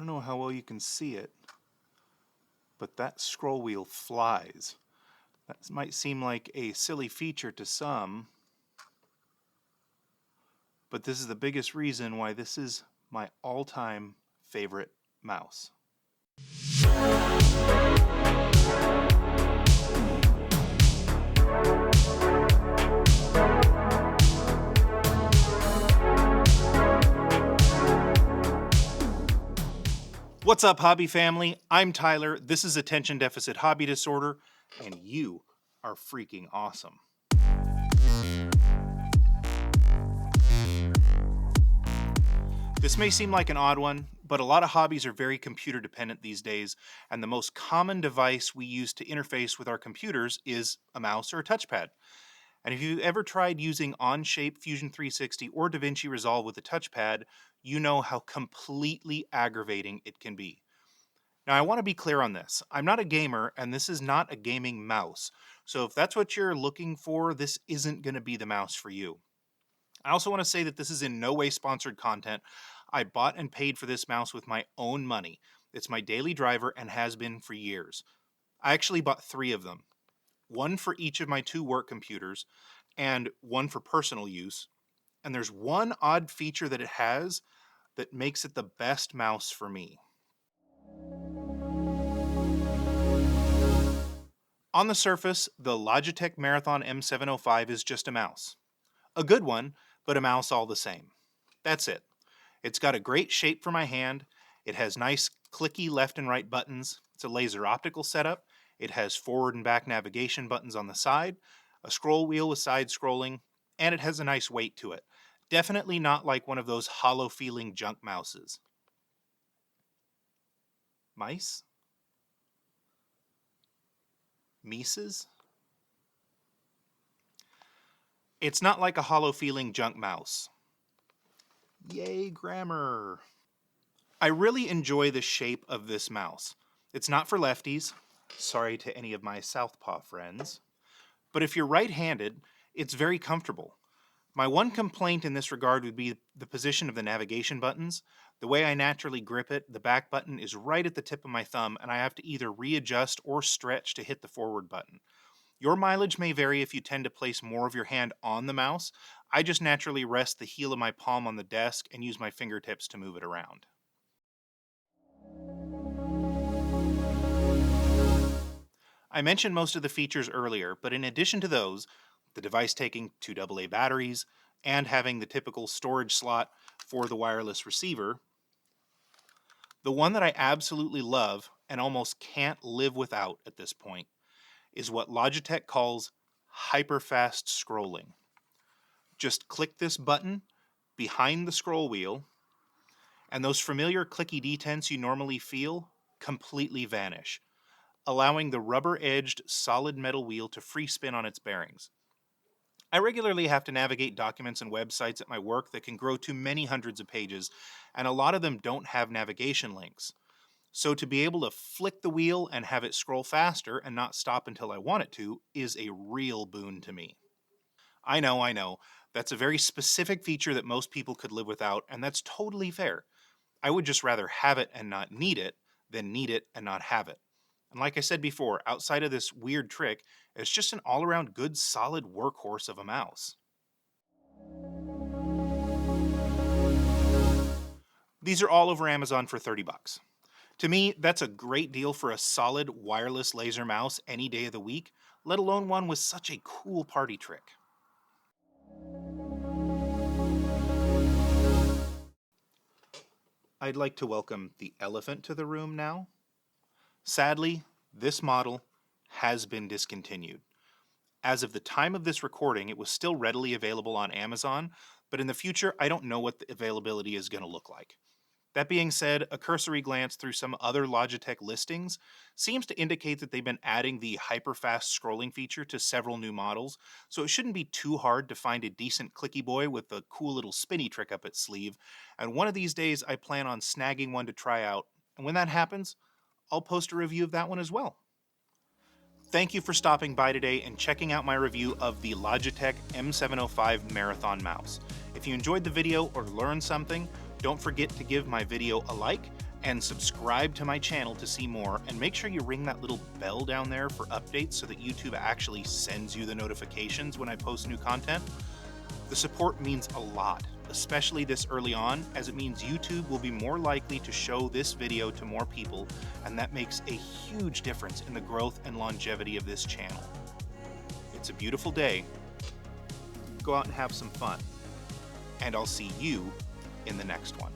don't know how well you can see it, but that scroll wheel flies. That might seem like a silly feature to some, but this is the biggest reason why this is my all-time favorite mouse. What's up, hobby family? I'm Tyler. This is Attention Deficit Hobby Disorder, and you are freaking awesome. This may seem like an odd one, but a lot of hobbies are very computer dependent these days, and the most common device we use to interface with our computers is a mouse or a touchpad. And if you've ever tried using Onshape Fusion 360 or DaVinci Resolve with a touchpad, you know how completely aggravating it can be. Now, I want to be clear on this. I'm not a gamer, and this is not a gaming mouse. So if that's what you're looking for, this isn't going to be the mouse for you. I also want to say that this is in no way sponsored content. I bought and paid for this mouse with my own money. It's my daily driver and has been for years. I actually bought 3 of them. One for each of my 2 work computers, and one for personal use. And there's one odd feature that it has that makes it the best mouse for me. On the surface, the Logitech Marathon M705 is just a mouse. A good one, but a mouse all the same. That's it. It's got a great shape for my hand. It has nice clicky left and right buttons. It's a laser optical setup. It has forward and back navigation buttons on the side, a scroll wheel with side scrolling, and it has a nice weight to it. Definitely not like one of those hollow feeling junk mouses. Mice? Mises? It's not like a hollow feeling junk mouse. Yay, grammar. I really enjoy the shape of this mouse. It's not for lefties. Sorry to any of my southpaw friends. But if you're right-handed, it's very comfortable. My one complaint in this regard would be the position of the navigation buttons. The way I naturally grip it, the back button is right at the tip of my thumb, and I have to either readjust or stretch to hit the forward button. Your mileage may vary if you tend to place more of your hand on the mouse. I just naturally rest the heel of my palm on the desk and use my fingertips to move it around. I mentioned most of the features earlier, but in addition to those, the device taking 2 AA batteries and having the typical storage slot for the wireless receiver, the one that I absolutely love and almost can't live without at this point is what Logitech calls hyperfast scrolling. Just click this button behind the scroll wheel, and those familiar clicky detents you normally feel completely vanish, allowing the rubber-edged solid metal wheel to free spin on its bearings. I regularly have to navigate documents and websites at my work that can grow to many hundreds of pages, and a lot of them don't have navigation links. So to be able to flick the wheel and have it scroll faster and not stop until I want it to is a real boon to me. I know. That's a very specific feature that most people could live without, and that's totally fair. I would just rather have it and not need it than need it and not have it. And like I said before, outside of this weird trick, it's just an all-around good solid workhorse of a mouse. These are all over Amazon for $30. To me, that's a great deal for a solid wireless laser mouse any day of the week, let alone one with such a cool party trick. I'd like to welcome the elephant to the room now. Sadly, this model has been discontinued. As of the time of this recording, it was still readily available on Amazon, but in the future, I don't know what the availability is going to look like. That being said, a cursory glance through some other Logitech listings seems to indicate that they've been adding the hyperfast scrolling feature to several new models, so it shouldn't be too hard to find a decent clicky boy with a cool little spinny trick up its sleeve, and one of these days I plan on snagging one to try out, and when that happens, I'll post a review of that one as well. Thank you for stopping by today and checking out my review of the Logitech M705 Marathon mouse. If you enjoyed the video or learned something, don't forget to give my video a like And subscribe to my channel to see more, and make sure you ring that little bell down there for updates so that YouTube actually sends you the notifications when I post new content. The support means a lot, especially this early on, as it means YouTube will be more likely to show this video to more people, and that makes a huge difference in the growth and longevity of this channel. It's a beautiful day. Go out and have some fun, and I'll see you in the next one.